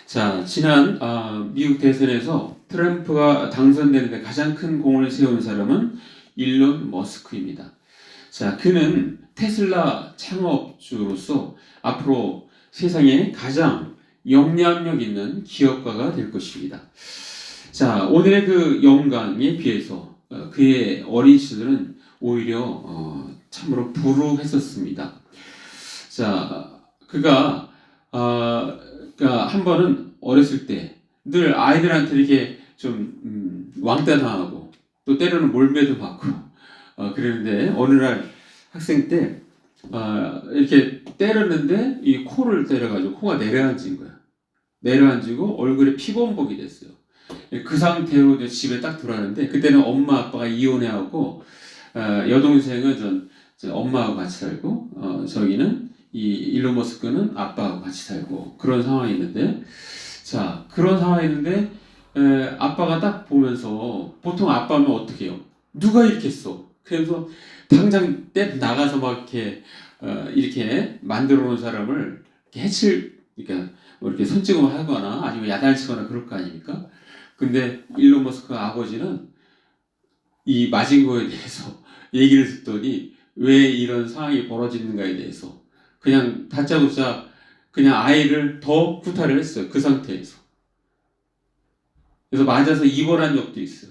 자, 지난 미국 대선에서 트럼프가 당선되는데 가장 큰 공을 세운 사람은 일론 머스크입니다. 자, 그는 테슬라 창업주로서 앞으로 세상에 가장 영향력 있는 기업가가 될 것입니다. 자, 오늘의 그 영광에 비해서 그의 어린 시절은 오히려 참으로 불우했었습니다. 자, 그러니까 한 번은 어렸을 때 늘 아이들한테 이렇게 좀 왕따 당하고 또 때로는 몰매도 받고 그랬는데 어느 날 학생 때 이렇게 때렸는데 이 코를 때려가지고 코가 내려앉은 거야. 내려앉고 얼굴에 피범벅이 됐어요. 그 상태로 이제 집에 딱 들어왔는데 그때는 엄마 아빠가 이혼해하고 여동생은 엄마하고 같이 살고 저기는 이 일론 머스크는 아빠하고 같이 살고 그런 상황이 있는데 자 그런 상황이 있는데 아빠가 딱 보면서 보통 아빠면 어떻게 해요? 누가 이렇게 했어? 그래서 당장 떼 나가서 막 이렇게 만들어 놓은 사람을 이렇게 그러니까 뭐 이렇게 손찌검을 하거나 아니면 야단치거나 그럴 거 아닙니까? 근데 일론 머스크 아버지는 이 맞은 거에 대해서 얘기를 듣더니 왜 이런 상황이 벌어지는가에 대해서 그냥 다짜고짜 그냥 아이를 더 구타를 했어요. 그 상태에서. 그래서 맞아서 입원한 적도 있어요.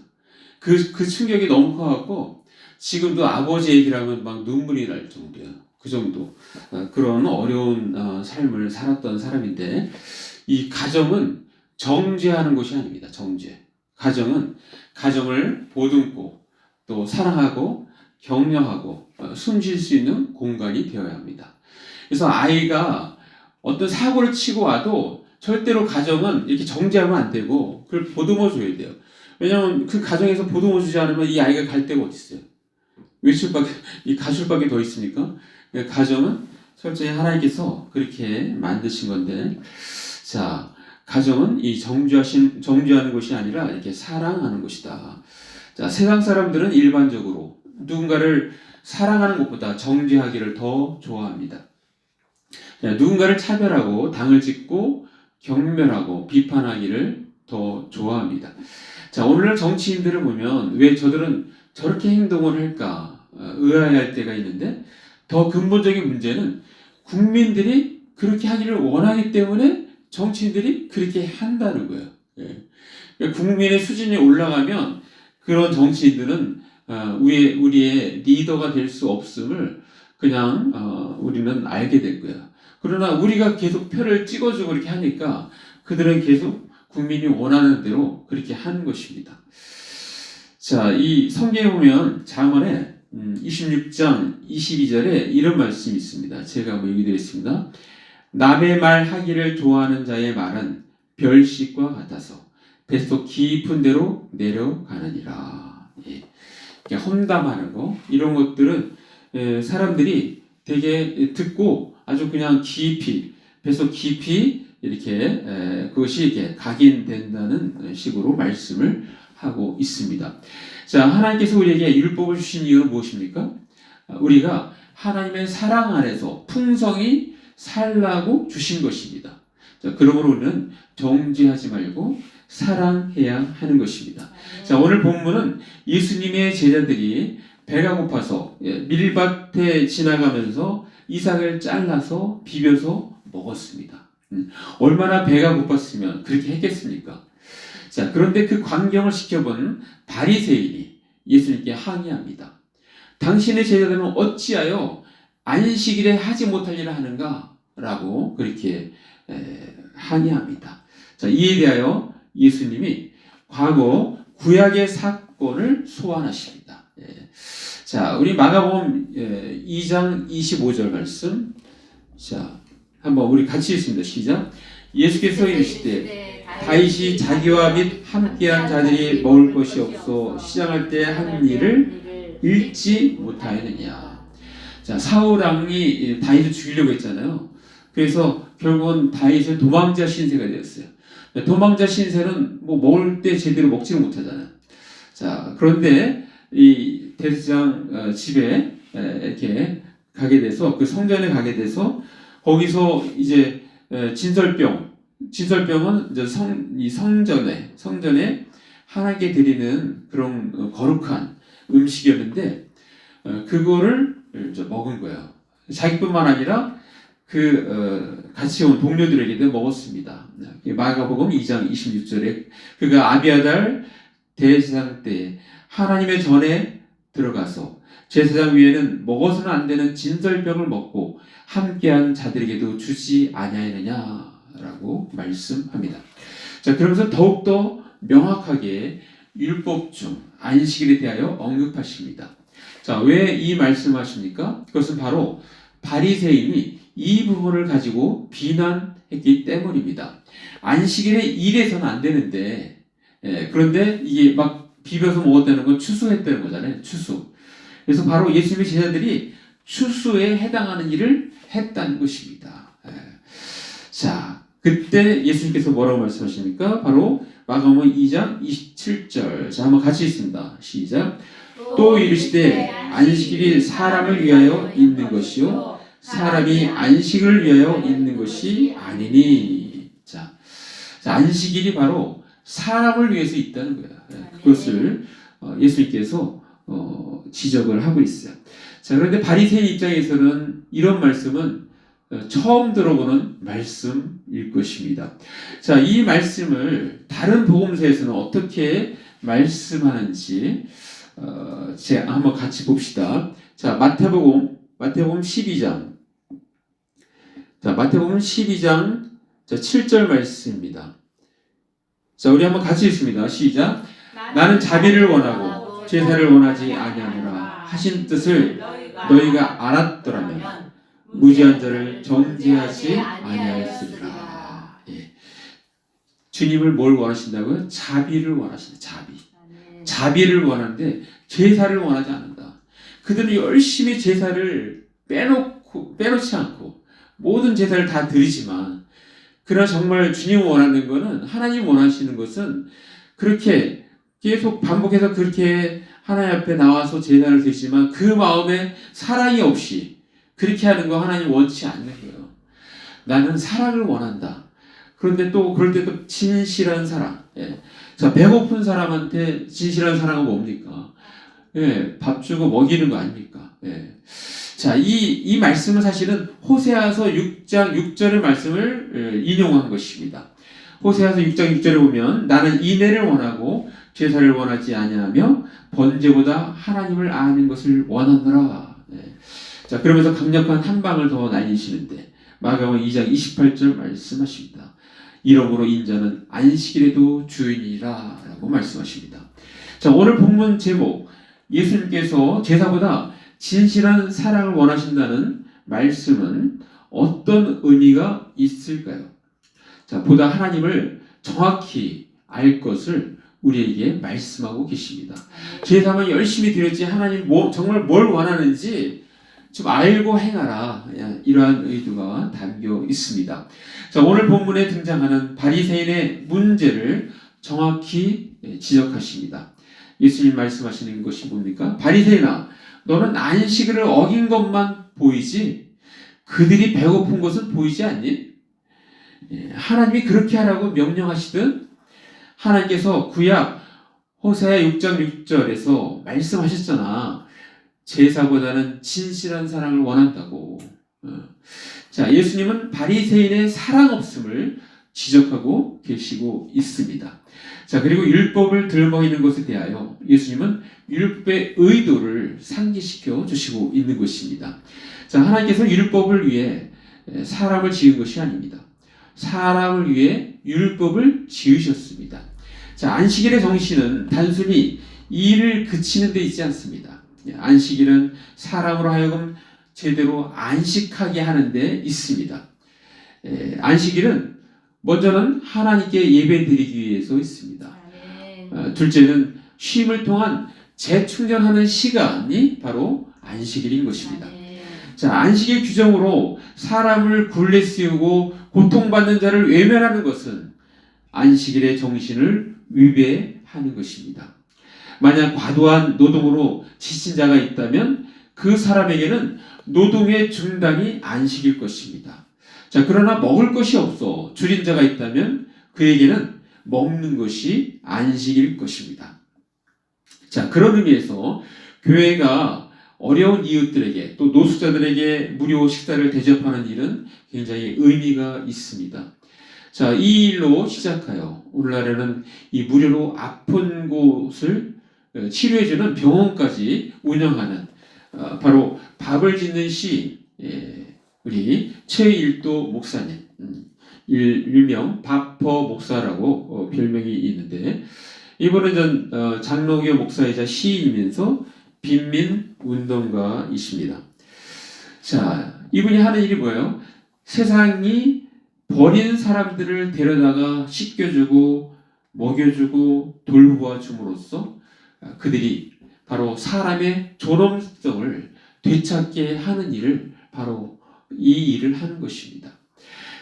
그 충격이 너무 커갖고 지금도 아버지 얘기를 하면 막 눈물이 날 정도예요. 그 정도. 그런 어려운 삶을 살았던 사람인데 이 가정은 정죄하는 것이 아닙니다. 정죄. 가정을 보듬고 또 사랑하고 격려하고 숨 쉴 수 있는 공간이 되어야 합니다. 그래서 아이가 어떤 사고를 치고 와도 절대로 가정은 이렇게 정죄하면 안 되고 그걸 보듬어 줘야 돼요. 왜냐하면 그 가정에서 보듬어 주지 않으면 이 아이가 갈 데가 어디 있어요? 이 가출밖에 더 있습니까? 가정은 철저히 하나님께서 그렇게 만드신 건데, 자, 가정은 이 정죄하는 것이 아니라 이렇게 사랑하는 것이다. 자, 세상 사람들은 일반적으로 누군가를 사랑하는 것보다 정죄하기를 더 좋아합니다. 누군가를 차별하고 당을 짓고 경멸하고 비판하기를 더 좋아합니다. 자, 오늘날 정치인들을 보면 왜 저들은 저렇게 행동을 할까 의아해할 때가 있는데 더 근본적인 문제는 국민들이 그렇게 하기를 원하기 때문에 정치인들이 그렇게 한다는 거예요. 그러니까 국민의 수준이 올라가면 그런 정치인들은 우리의 리더가 될 수 없음을 그냥 우리는 알게 될 거예요. 그러나 우리가 계속 표를 찍어주고 이렇게 하니까 그들은 계속 국민이 원하는 대로 그렇게 하는 것입니다. 자, 이 성경에 보면 잠언에 26장 22절에 이런 말씀이 있습니다. 제가 한번 읽어드리겠습니다. 남의 말 하기를 좋아하는 자의 말은 별식과 같아서 뱃속 깊은 데로 내려가느니라. 예. 험담하는 거 이런 것들은 사람들이 되게 듣고 아주 그냥 깊이 뱃속 깊이 이렇게 그것이 이렇게 각인된다는 식으로 말씀을 하고 있습니다. 자, 하나님께서 우리에게 율법을 주신 이유는 무엇입니까? 우리가 하나님의 사랑 안에서 풍성히 살라고 주신 것입니다. 자, 그러므로 우리는 정죄하지 말고 사랑해야 하는 것입니다. 자, 오늘 본문은 예수님의 제자들이 배가 고파서 밀밭에 지나가면서 이삭을 잘라서 비벼서 먹었습니다. 얼마나 배가 고팠으면 그렇게 했겠습니까? 자, 그런데 그 광경을 지켜본 바리새인이 예수님께 항의합니다. 당신의 제자들은 어찌하여 안식일에 하지 못할 일을 하는가? 라고 그렇게 항의합니다. 자, 이에 대하여 예수님이 과거 구약의 사건을 소환하십니다. 자, 우리 마가복음 2장 25절 말씀. 자, 한번 우리 같이 읽습니다. 시작. 예수께서 이르시되 다윗이 자기와 및 함께한 자들이 먹을 것이 없어 시장할 때 한 일을 읽지 못하였느냐. 자, 사울 왕이 다윗을 죽이려고 했잖아요. 그래서 결국은 다윗은 도망자 신세가 되었어요. 도망자 신세는 뭐 먹을 때 제대로 먹지를 못하잖아요. 자, 그런데 이 대제사장 집에 이렇게 가게 돼서 그 성전에 가게 돼서 거기서 이제 진설병 진설병은 이제 이 성전에 하나님께 드리는 그런 거룩한 음식이었는데 그거를 이제 먹은 거예요. 자기뿐만 아니라 같이 온 동료들에게도 먹었습니다. 마가복음 2장 26절에 그가 아비아달 대제사장 때 하나님의 전에 들어가서 제사장 위에는 먹어서는 안 되는 진설병을 먹고 함께한 자들에게도 주지 아니하느냐라고 말씀합니다. 자, 그러면서 더욱더 명확하게 율법 중 안식일에 대하여 언급하십니다. 자, 왜 이 말씀하십니까? 그것은 바로 바리새인이 이 부분을 가지고 비난했기 때문입니다. 안식일에 일해서는 안 되는데, 그런데 이게 막 비벼서 먹었다는 건 추수했다는 거잖아요. 추수. 그래서 바로 예수님의 제자들이 추수에 해당하는 일을 했다는 것입니다. 자, 그때 예수님께서 뭐라고 말씀하십니까? 바로 마가복음 2장 27절. 자, 한번 같이 읽습니다. 시작. 또 이르시되 안식일이 사람을 위하여 있는 것이요 사람이 안식을 위하여 있는 것이 아니니. 자, 안식일이 바로 사람을 위해서 있다는 거야. 그것을 예수님께서 지적을 하고 있어요. 자, 그런데 바리새인 입장에서는 이런 말씀은 처음 들어보는 말씀일 것입니다. 자, 이 말씀을 다른 복음서에서는 어떻게 말씀하는지 제가 한번 같이 봅시다. 자, 마태복음 12장. 자, 마태복음 12장 7절 말씀입니다. 자, 우리 한번 같이 읽습니다. 시작. 나는 자비를 원하고 제사를 원하지 아니하노라 하신 뜻을 너희가 알았더라면 무지한 자를 정죄하지 아니하였으리라. 예. 주님을 뭘 원하신다고요? 자비를 원하신다. 자비를 원하는데 제사를 원하지 않는다. 그들은 열심히 제사를 빼놓지 않고 모든 제사를 다 드리지만, 그러나 정말 주님 원하는 것은, 하나님 원하시는 것은 그렇게 계속 반복해서 그렇게 하나님 앞에 나와서 제사를 드리지만 그 마음에 사랑이 없이 그렇게 하는 거 하나님 원치 않는 거예요. 나는 사랑을 원한다. 그런데 또 그럴 때도 진실한 사랑. 예. 자, 배고픈 사람한테 진실한 사랑은 뭡니까? 예, 밥 주고 먹이는 거 아닙니까? 예. 자, 이 말씀은 사실은 호세아서 6장 6절의 말씀을 인용한 것입니다. 호세아서 6장 6절에 보면 나는 인애를 원하고 제사를 원하지 아니하며 번제보다 하나님을 아는 것을 원하노라. 예. 자, 그러면서 강력한 한 방을 더 날리시는데 마가복음 2장 28절 말씀하십니다. 이러므로 인자는 안식일에도 주인이라 라고 말씀하십니다. 자, 오늘 본문 제목, 예수님께서 제사보다 진실한 사랑을 원하신다는 말씀은 어떤 의미가 있을까요? 자, 보다 하나님을 정확히 알 것을 우리에게 말씀하고 계십니다. 제사만 열심히 드렸지 하나님 정말 뭘 원하는지 좀 알고 행하라. 이러한 의도가 담겨 있습니다. 자, 오늘 본문에 등장하는 바리새인의 문제를 정확히 지적하십니다. 예수님 말씀하시는 것이 뭡니까? 바리새인아, 너는 안식일을 어긴 것만 보이지 그들이 배고픈 것은 보이지 않니? 하나님이 그렇게 하라고 명령하시든 하나님께서 구약 호세아 6장 6절에서 말씀하셨잖아. 제사보다는 진실한 사랑을 원한다고. 자, 예수님은 바리새인의 사랑 없음을 지적하고 계시고 있습니다. 자, 그리고 율법을 들먹이는 것에 대하여 예수님은 율법의 의도를 상기시켜 주시고 있는 것입니다. 자, 하나님께서 율법을 위해 사람을 지은 것이 아닙니다. 사람을 위해 율법을 지으셨습니다. 자, 안식일의 정신은 단순히 일을 그치는 데 있지 않습니다. 안식일은 사람으로 하여금 제대로 안식하게 하는 데 있습니다. 안식일은 먼저는 하나님께 예배드리기 위해서 있습니다. 둘째는 쉼을 통한 재충전하는 시간이 바로 안식일인 것입니다. 자, 안식일 규정으로 사람을 굴레 씌우고 고통받는 자를 외면하는 것은 안식일의 정신을 위배하는 것입니다. 만약 과도한 노동으로 지친 자가 있다면 그 사람에게는 노동의 중단이 안식일 것입니다. 자, 그러나 먹을 것이 없어 줄인 자가 있다면 그에게는 먹는 것이 안식일 것입니다. 자, 그런 의미에서 교회가 어려운 이웃들에게 또 노숙자들에게 무료 식사를 대접하는 일은 굉장히 의미가 있습니다. 자, 이 일로 시작하여 오늘날에는 이 무료로 아픈 곳을 치료해주는 병원까지 운영하는 바로 밥을 짓는 시 우리 최일도 목사님, 일명 밥퍼 목사라고 별명이 있는데 이분은 장로교 목사이자 시인이면서 빈민운동가이십니다. 자, 이분이 하는 일이 뭐예요? 세상이 버린 사람들을 데려다가 씻겨주고 먹여주고 돌보아 줌으로써 그들이 바로 사람의 존엄성을 되찾게 하는 일을 바로 이 일을 하는 것입니다.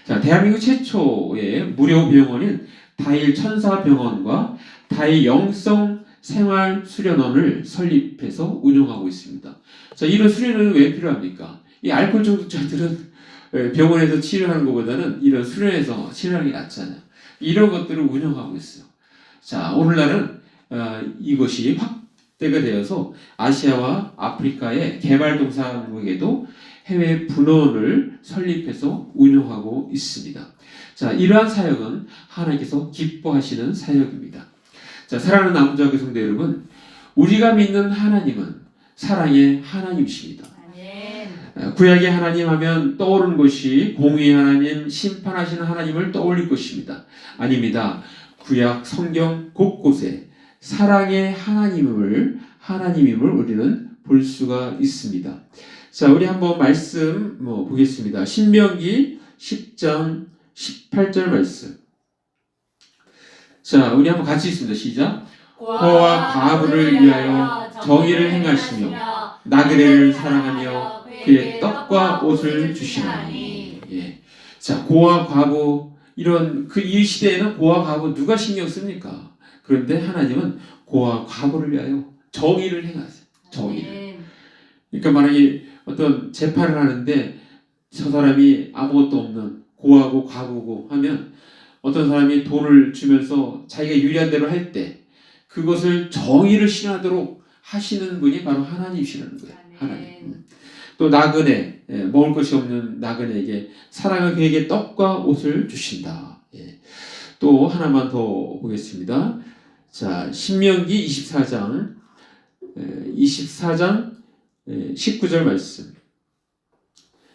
자, 대한민국 최초의 무료 병원인 다일 천사병원과 다일 영성생활수련원을 설립해서 운영하고 있습니다. 자, 이런 수련원은 왜 필요합니까? 이 알코올 중독자들은 병원에서 치료하는 것보다는 이런 수련에서 치료하는 게 낫잖아요. 이런 것들을 운영하고 있어요. 자, 오늘날은 이것이 확대가 되어서 아시아와 아프리카의 개발도상국에도 해외 분원을 설립해서 운영하고 있습니다. 자, 이러한 사역은 하나님께서 기뻐하시는 사역입니다. 자, 사랑하는 남자교회 성도 여러분, 우리가 믿는 하나님은 사랑의 하나님이십니다. 구약의 하나님 하면 떠오르는 것이 공의의 하나님, 심판하시는 하나님을 떠올릴 것입니다. 아닙니다. 구약 성경 곳곳에 사랑의 하나님임을 우리는 볼 수가 있습니다. 자, 우리 한번 말씀 보겠습니다. 신명기 10장 18절 말씀. 자, 우리 한번 같이 읽습니다. 시작. 고아와 과부를 위하여 정의를 행하시며 나그네를 사랑하며 그의 떡과 옷을 주시나니. 예. 자, 고아 과부 이런 이 시대에는 고아 과부 누가 신경 씁니까? 그런데 하나님은 고아 과부를 위하여 정의를 행하세요. 정의를. 그러니까 만약에 어떤 재판을 하는데 저 사람이 아무것도 없는 고아고 과부고 하면 어떤 사람이 돈을 주면서 자기가 유리한 대로 할 때 그것을 정의를 실현하도록 하시는 분이 바로 하나님이시라는 거예요. 하나님. 또 나그네, 먹을 것이 없는 나그네에게 사랑을 그에게 떡과 옷을 주신다. 또 하나만 더 보겠습니다. 자, 신명기 24장 19절 말씀.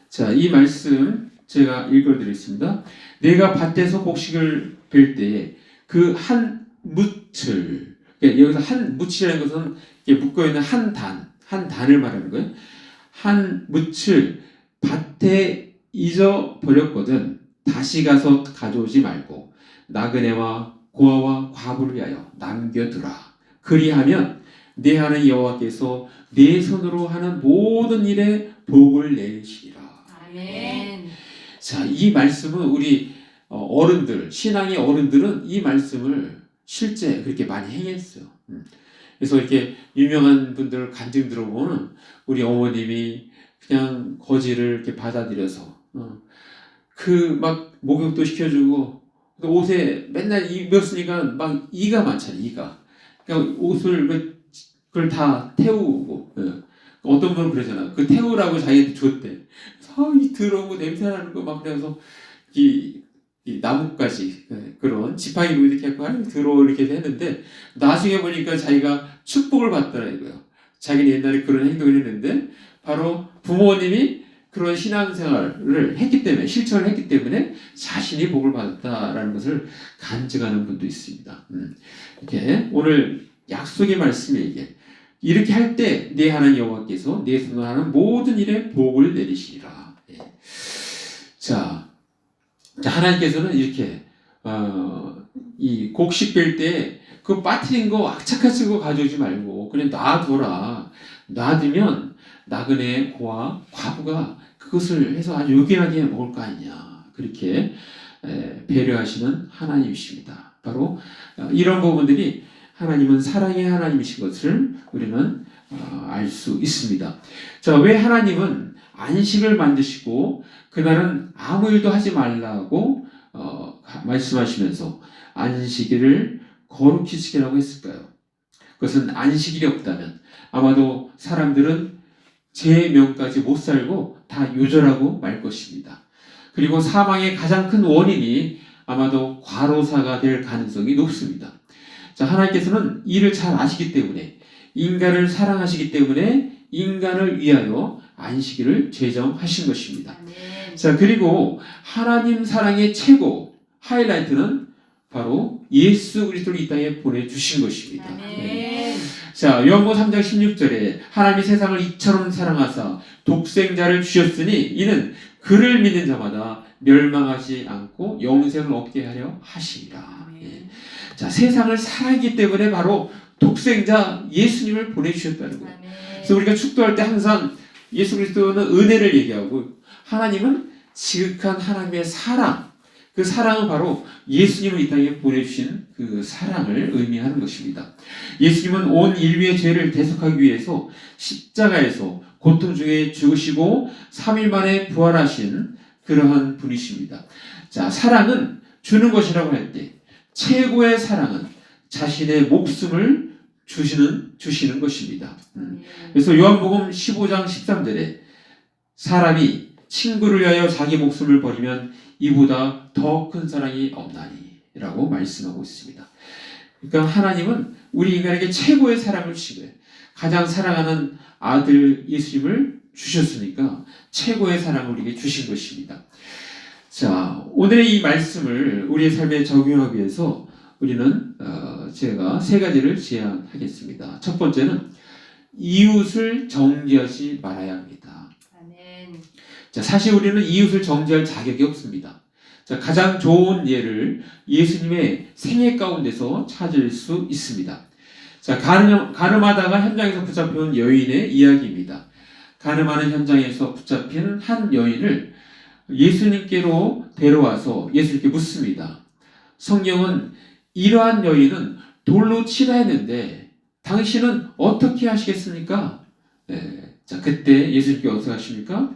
자, 이 말씀 제가 읽어드리겠습니다. 내가 밭에서 곡식을 벨 때에 그 한 묻을, 여기서 한 묻이라는 것은 묶어있는 한 단을 말하는 거예요. 한 묻을 밭에 잊어버렸거든 다시 가서 가져오지 말고 나그네와 고아와 과부를 위하여 남겨두라. 그리하면 내 하나님 여호와께서 내 손으로 하는 모든 일에 복을 내리시리라. 아멘. 자, 이 말씀은 우리 어른들, 신앙의 어른들은 이 말씀을 실제 그렇게 많이 행했어요. 그래서 이렇게 유명한 분들 간증 들어보면 우리 어머님이 그냥 거지를 이렇게 받아들여서 그 막 목욕도 시켜주고 옷에 맨날 입었으니까 막 이가 많잖아요. 이가. 그러니까 옷을 그걸 다 태우고 어떤 분은 그러잖아. 그 태우라고 자기한테 줬대. 이 더러운 거 냄새 나는 거 막 그래서 이 나뭇가지 그런 지팡이로 이렇게 하고 더러워 이렇게 했는데 나중에 보니까 자기가 축복을 받더라 이거요. 자기는 옛날에 그런 행동을 했는데 바로 부모님이 그런 신앙생활을 했기 때문에 실천을 했기 때문에 자신이 복을 받았다라는 것을 간증하는 분도 있습니다. 이렇게 오늘 약속의 말씀이 이렇게 할 때 내 하나님 여호와께서 내 손으로 하는 모든 일에 복을 내리시리라. 자, 하나님께서는 이렇게 이 곡식 뺄 때 그 빠뜨린 거 악착같은 거 가져오지 말고 그냥 놔둬라. 놔두면 나그네 고아 과부가 그것을 해서 아주 요긴하게 먹을 거 아니냐. 그렇게 배려하시는 하나님이십니다. 바로 이런 부분들이 하나님은 사랑의 하나님이신 것을 우리는 알 수 있습니다. 자, 왜 하나님은 안식을 만드시고 그날은 아무 일도 하지 말라고 말씀하시면서 안식일을 거룩히 지키라고 했을까요? 그것은 안식일이 없다면 아마도 사람들은 제 명까지 못 살고 다 요절하고 말 것입니다. 그리고 사망의 가장 큰 원인이 아마도 과로사가 될 가능성이 높습니다. 자, 하나님께서는 이를 잘 아시기 때문에, 인간을 사랑하시기 때문에 인간을 위하여 안식일을 제정하신 것입니다. 자, 그리고 하나님 사랑의 최고 하이라이트는 바로 예수 그리스도를 이 땅에 보내주신 것입니다. 네. 자, 요한복음 3장 16절에 하나님이 세상을 이처럼 사랑하사 독생자를 주셨으니 이는 그를 믿는 자마다 멸망하지 않고 영생을 얻게 하려 하심이라. 예. 자, 세상을 사랑하기 때문에 바로 독생자 예수님을 보내주셨다는 거예요. 그래서 우리가 축도할 때 항상 예수 그리스도는 은혜를 얘기하고 하나님은 지극한 하나님의 사랑, 그 사랑은 바로 예수님을 이 땅에 보내주신 그 사랑을 의미하는 것입니다. 예수님은 온 인류의 죄를 대속하기 위해서 십자가에서 고통 중에 죽으시고 3일 만에 부활하신 그러한 분이십니다. 자, 사랑은 주는 것이라고 할 때 최고의 사랑은 자신의 목숨을 주시는 것입니다. 그래서 요한복음 15장 13절에 사람이 친구를 위하여 자기 목숨을 버리면 이보다 더 큰 사랑이 없나니 라고 말씀하고 있습니다. 그러니까 하나님은 우리 인간에게 최고의 사랑을 주신 거예요. 가장 사랑하는 아들 예수님을 주셨으니까 최고의 사랑을 우리에게 주신 것입니다. 자, 오늘의 이 말씀을 우리의 삶에 적용하기 위해서 우리는 제가 세 가지를 제안하겠습니다. 첫 번째는 이웃을 정죄하지 말아야 합니다. 아멘. 자, 사실 우리는 이웃을 정죄할 자격이 없습니다. 자, 가장 좋은 예를 예수님의 생애 가운데서 찾을 수 있습니다. 자, 가늠하다가 현장에서 붙잡혀온 여인의 이야기입니다. 가늠하는 현장에서 붙잡힌 한 여인을 예수님께로 데려와서 예수님께 묻습니다. 성경은 이러한 여인은 돌로 치라 했는데 당신은 어떻게 하시겠습니까? 네. 자, 그때 예수님께 어떻게 하십니까?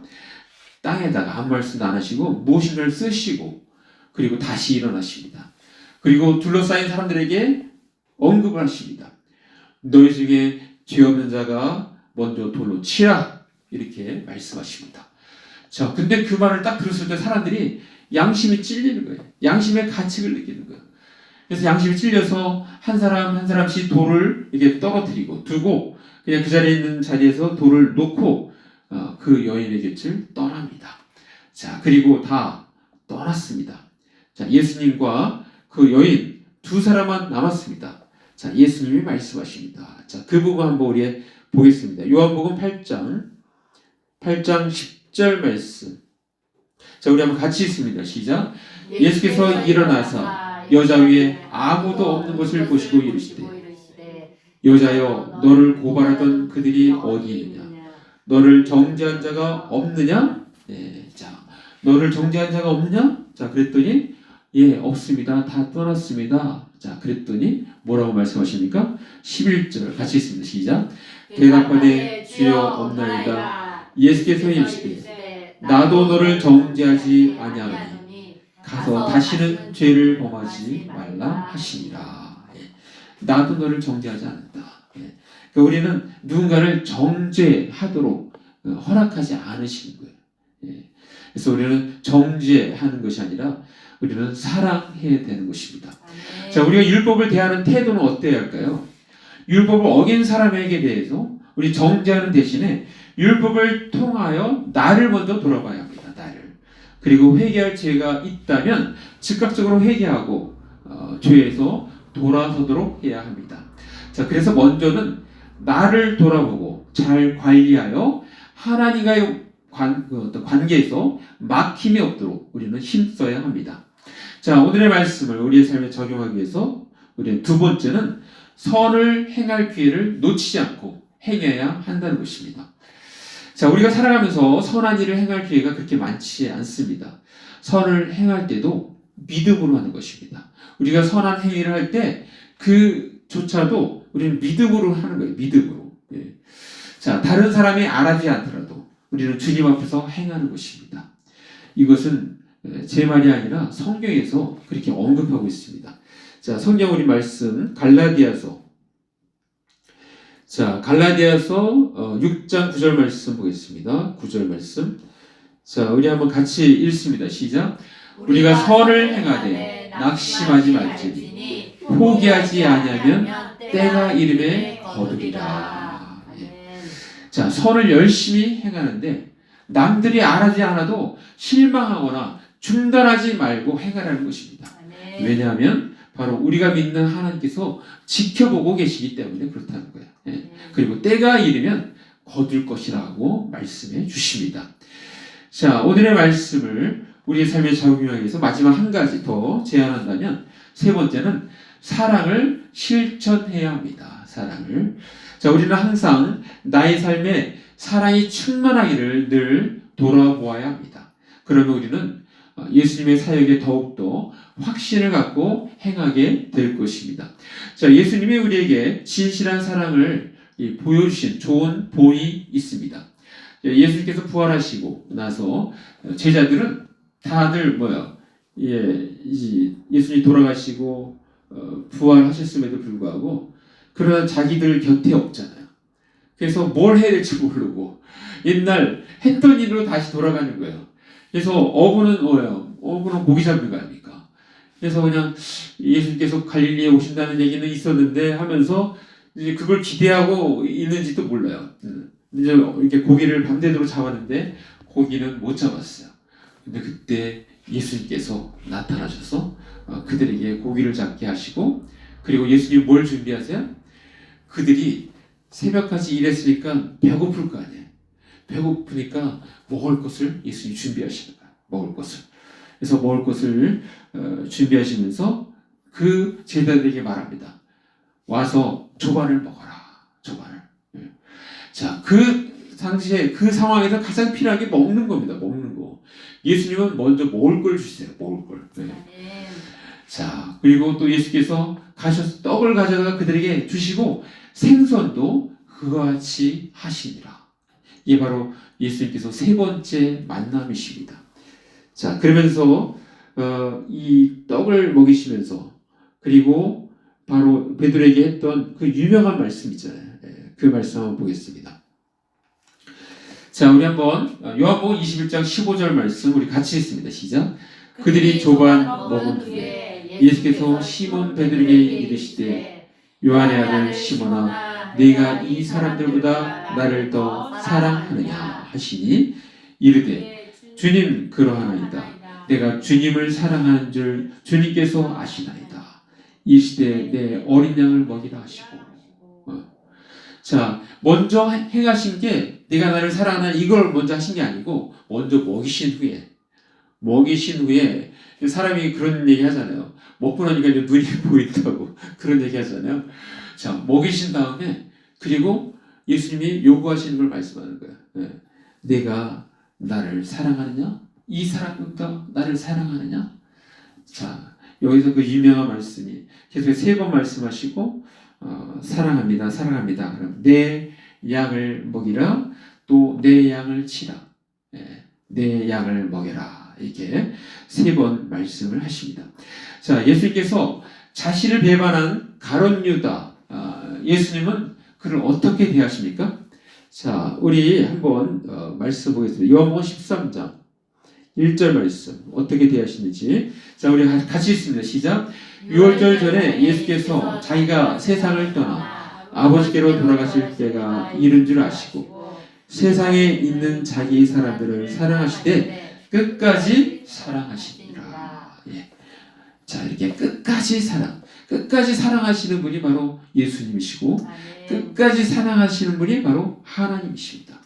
땅에다가 아무 말씀도 안 하시고 무엇인가를 쓰시고 그리고 다시 일어나십니다. 그리고 둘러싸인 사람들에게 언급을 하십니다. 너희 중에 죄 없는 자가 먼저 돌로 치라 이렇게 말씀하십니다. 자, 근데 그 말을 딱 들었을 때 사람들이 양심이 찔리는 거예요. 양심의 가책을 느끼는 거예요. 그래서 양심이 찔려서 한 사람 한 사람씩 돌을 이렇게 떨어뜨리고 두고 그냥 그 자리에 있는 자리에서 돌을 놓고 그 여인의 곁을 떠납니다. 자, 그리고 다 떠났습니다. 자, 예수님과 그 여인 두 사람만 남았습니다. 자, 예수님이 말씀하십니다. 자, 그 부분 한번 우리 보겠습니다. 요한복음 8장 10절 말씀. 자, 우리 한번 같이 읽습니다. 시작. 예수께서 일어나사 여자 위에 아무도 없는 것을 보시고 이르시되 여자여 너를 고발하던 그들이 어디 있느냐? 너를 정죄한 자가 없느냐? 네, 자, 너를 정죄한 자가 없느냐? 자, 그랬더니 예, 없습니다. 다 떠났습니다. 자, 그랬더니 뭐라고 말씀하십니까? 11절 같이 읽습니다. 시작. 대답하되 주여 없나이다. 예수께서 이르시되 나도 너를 정죄하지 아니하노니 가서 다시는 죄를 범하지 말라 하시니라. 예. 나도 너를 정죄하지 않는다. 예. 그러니까 우리는 누군가를 정죄하도록 허락하지 않으시는 거예요. 예. 그래서 우리는 정죄하는 것이 아니라 우리는 사랑해야 되는 것입니다. 자, 우리가 율법을 대하는 태도는 어때야 할까요? 율법을 어긴 사람에게 대해서 우리 정죄하는 대신에 율법을 통하여 나를 먼저 돌아봐야 합니다. 나를. 그리고 회개할 죄가 있다면 즉각적으로 회개하고 죄에서 돌아서도록 해야 합니다. 자, 그래서 먼저는 나를 돌아보고 잘 관리하여 하나님과의 관계에서 막힘이 없도록 우리는 힘써야 합니다. 자, 오늘의 말씀을 우리의 삶에 적용하기 위해서 우리는 두 번째는 선을 행할 기회를 놓치지 않고 행해야 한다는 것입니다. 자, 우리가 살아가면서 선한 일을 행할 기회가 그렇게 많지 않습니다. 선을 행할 때도 믿음으로 하는 것입니다. 우리가 선한 행위를 할 때 그조차도 우리는 믿음으로 하는 거예요. 믿음으로. 예. 자, 다른 사람이 알아주지 않더라도 우리는 주님 앞에서 행하는 것입니다. 이것은 제 말이 아니라 성경에서 그렇게 언급하고 있습니다. 자, 성경 우리 말씀 갈라디아서, 자, 갈라디아서 6장 9절 말씀 보겠습니다. 9절 말씀. 자, 우리 한번 같이 읽습니다. 시작. 우리가 선을 행하되 낙심하지 말지니 포기하지 아니하면 때가 이름에 거두리라. 예. 자, 선을 열심히 행하는데 남들이 알아지 않아도 실망하거나 중단하지 말고 행하라는 것입니다. 왜냐하면 바로 우리가 믿는 하나님께서 지켜보고 계시기 때문에 그렇다는 거예요. 예. 그리고 때가 이르면 거둘 것이라고 말씀해 주십니다. 자, 오늘의 말씀을 우리의 삶에 적용하기 위해서 마지막 한 가지 더 제안한다면 세 번째는 사랑을 실천해야 합니다. 사랑을. 자, 우리는 항상 나의 삶에 사랑이 충만하기를 늘 돌아보아야 합니다. 그러면 우리는 예수님의 사역에 더욱더 확신을 갖고 행하게 될 것입니다. 자, 예수님이 우리에게 진실한 사랑을 보여주신 좋은 본이 있습니다. 예수님께서 부활하시고 나서 제자들은 다들 예수님이 돌아가시고 부활하셨음에도 불구하고 그러나 자기들 곁에 없잖아요. 그래서 뭘 해야 될지 모르고 옛날 했던 일로 다시 돌아가는 거예요. 그래서 어부는 뭐예요? 어부는 고기 잡는 거 아닙니까? 그래서 그냥 예수님께서 갈릴리에 오신다는 얘기는 있었는데 하면서 이제 그걸 기대하고 있는지도 몰라요. 이제 이렇게 고기를 밤새도록 잡았는데 고기는 못 잡았어요. 근데 그때 예수님께서 나타나셔서 그들에게 고기를 잡게 하시고, 그리고 예수님이 뭘 준비하세요? 그들이 새벽까지 일했으니까 배고플 거 아니에요. 배고프니까 먹을 것을 예수님이 준비하시는 거예요. 먹을 것을. 그래서 먹을 것을 준비하시면서 그 제자들에게 말합니다. 와서 조반을 먹어라. 조반을. 자, 그 당시에 그 상황에서 가장 필요한 게 먹는 겁니다. 먹는 거. 예수님은 먼저 먹을 걸 주세요. 먹을 걸. 네. 자, 그리고 또 예수께서 가셔서 떡을 가져다가 그들에게 주시고 생선도 그와 같이 하시니라. 이게 바로 예수님께서 세 번째 만남이십니다. 자, 그러면서 이 떡을 먹이시면서 그리고 바로 베드로에게 했던 그 유명한 말씀 있잖아요. 그 말씀 한번 보겠습니다. 자, 우리 한번 요한복음 21장 15절 말씀 우리 같이 읽습니다. 시작. 그들이 조반 먹은 후에 예수께서 시몬 베드로에게 이르시되 요한의 아들 시몬아 네가 이 사람들보다 나를 더 사랑하느냐 하시니 이르되 주님 그러하나이다. 내가 주님을 사랑하는 줄 주님께서 아시나이다. 이 시대에 내 어린 양을 먹이라 하시고. 자, 먼저 행하신 게 내가 나를 사랑하는 이걸 먼저 하신 게 아니고 먼저 먹이신 후에 사람이 그런 얘기 하잖아요. 먹고 나니까 이제 눈이 보인다고 그런 얘기 하잖아요. 자, 먹이신 다음에 그리고 예수님이 요구하시는 걸 말씀하는 거예요. 네. 내가 나를 사랑하느냐? 이 사람보다 나를 사랑하느냐? 자, 여기서 그 유명한 말씀이 계속 세 번 말씀하시고 사랑합니다. 사랑합니다. 그럼 내 양을 먹이라. 또 내 양을 치라. 내 양을 먹여라. 이렇게 세 번 말씀을 하십니다. 자, 예수님께서 자신을 배반한 가룟 유다 예수님은 그를 어떻게 대하십니까? 자, 우리 한번 말씀 보겠습니다. 요한복음 13장 1절 말씀 어떻게 대하시는지. 자, 우리 같이 읽습니다. 시작. 유월절 전에 예수께서 자기가 세상을 떠나 아버지께로 돌아가실 때가 이른 줄 아시고 세상에 있는 자기 사람들을 사랑하시되 끝까지 사랑하시니라. 예. 자, 이렇게 끝까지 사랑하시는 분이 바로 예수님이시고 끝까지 사랑하시는 분이 바로 하나님이십니다.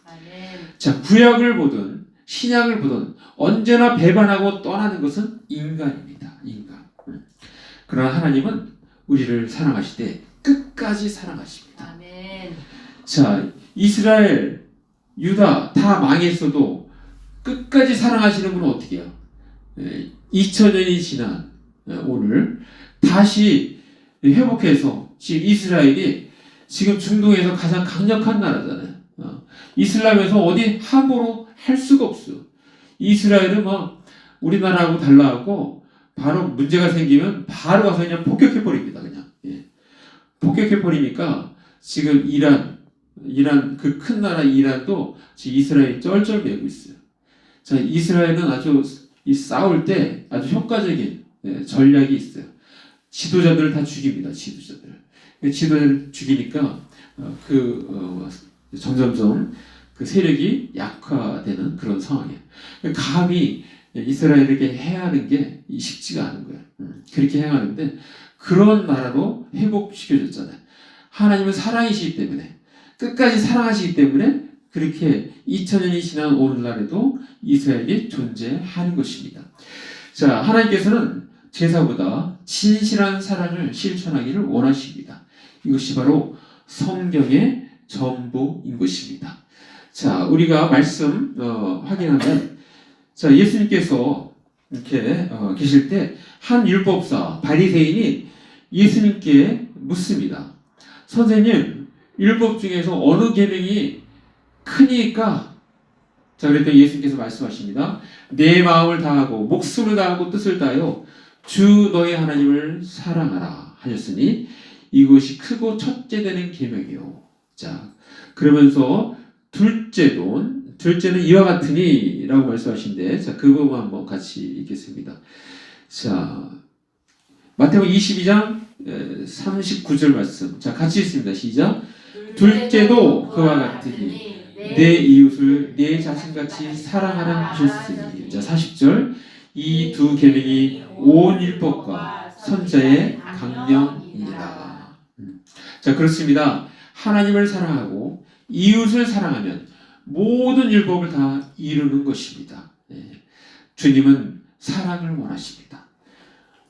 자, 구약을 보든 신약을 보든 언제나 배반하고 떠나는 것은 인간입니다. 인간. 그러나 하나님은 우리를 사랑하시되 끝까지 사랑하십니다. 아멘. 자, 이스라엘, 유다 다 망했어도 끝까지 사랑하시는 분은 어떻게 해요? 2000년이 지난 오늘 다시 회복해서 지금 이스라엘이 지금 중동에서 가장 강력한 나라잖아요. 이슬람에서 어디 함부로 할 수가 없어요. 이스라엘은 막 우리나라하고 달라하고 바로 문제가 생기면 바로 가서 그냥 폭격해 버립니다. 그냥 폭격해 버리니까 지금 이란 그 큰 나라 이란도 지금 이스라엘 쩔쩔매고 있어요. 자, 이스라엘은 아주 이 싸울 때 아주 효과적인 전략이 있어요. 지도자들을 다 죽입니다. 지도자들을 죽이니까 점점점 그 세력이 약화되는 그런 상황이에요. 감히 이스라엘에게 행하는 게 쉽지가 않은 거예요. 그렇게 행하는데 그런 나라로 회복시켜줬잖아요. 하나님은 사랑이시기 때문에 끝까지 사랑하시기 때문에 그렇게 2000년이 지난 오늘날에도 이스라엘이 존재하는 것입니다. 자, 하나님께서는 제사보다 진실한 사랑을 실천하기를 원하십니다. 이것이 바로 성경의 전부인 것입니다. 자, 우리가 말씀 확인하면, 자, 예수님께서 이렇게 계실 때 한 율법사 바리새인이 예수님께 묻습니다. 선생님, 율법 중에서 어느 계명이 크니까? 자, 그랬더니 예수님께서 말씀하십니다. 내 마음을 다하고 목숨을 다하고 뜻을 다하여 주 너의 하나님을 사랑하라 하셨으니 이것이 크고 첫째 되는 계명이요. 자, 그러면서 둘째는 이와 같으니 라고 말씀하신데, 자, 그 부분 한번 같이 읽겠습니다. 자, 마태복음 22장 39절 말씀. 자, 같이 읽습니다. 시작. 둘째도 그와 같으니 내 이웃을 내 자신같이 사랑하라 하셨으니. 자, 40절. 이 두 계명이 온 율법과 선자의 강령이니라. 자, 그렇습니다. 하나님을 사랑하고 이웃을 사랑하면 모든 율법을 다 이루는 것입니다. 주님은 사랑을 원하십니다.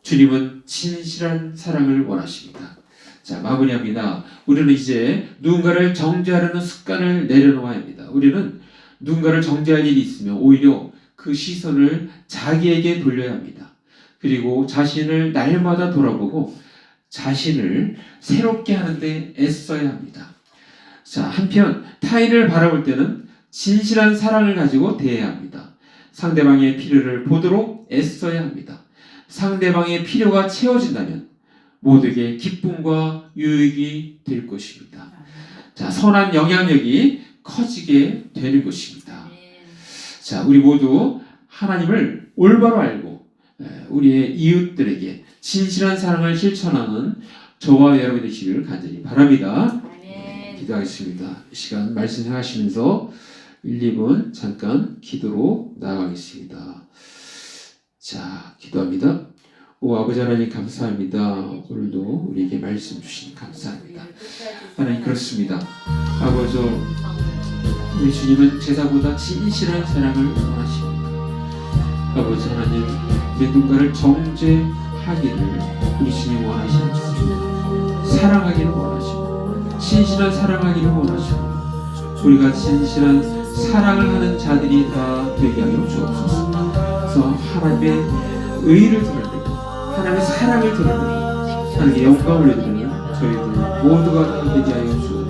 주님은 진실한 사랑을 원하십니다. 자, 마무리합니다. 우리는 이제 누군가를 정죄하려는 습관을 내려놓아야 합니다. 우리는 누군가를 정죄할 일이 있으면 오히려 그 시선을 자기에게 돌려야 합니다. 그리고 자신을 날마다 돌아보고 자신을 새롭게 하는데 애써야 합니다. 자, 한편 타인을 바라볼 때는 진실한 사랑을 가지고 대해야 합니다. 상대방의 필요를 보도록 애써야 합니다. 상대방의 필요가 채워진다면 모두에게 기쁨과 유익이 될 것입니다. 자, 선한 영향력이 커지게 되는 것입니다. 자, 우리 모두 하나님을 올바로 알고 우리의 이웃들에게 진실한 사랑을 실천하는 저와 여러분 되시기를 간절히 바랍니다. 기도하겠습니다. 이 시간 말씀 생각하시면서 1, 2분 잠깐 기도로 나아가겠습니다. 자, 기도합니다. 오 아버지 하나님 감사합니다. 오늘도 우리에게 말씀 주신 감사합니다. 하나님 그렇습니다. 아버지, 우리 주님은 제사보다 진실한 사랑을 원하십니다. 아버지 하나님, 누군가를 정죄하기를 우리 주님 원하십니다. 사랑하기를 원하십니다. 진실한 사랑하기를 원하십니다. 우리가 진실한 사랑을 하는 자들이 다 되게 하여 주옵소서. 그래서 하나님의 의를 드러내고 하나님의 사랑을 드러내고 하나님의 영광을 드러내는 저희들 모두가 다 되게 하여 주옵소서.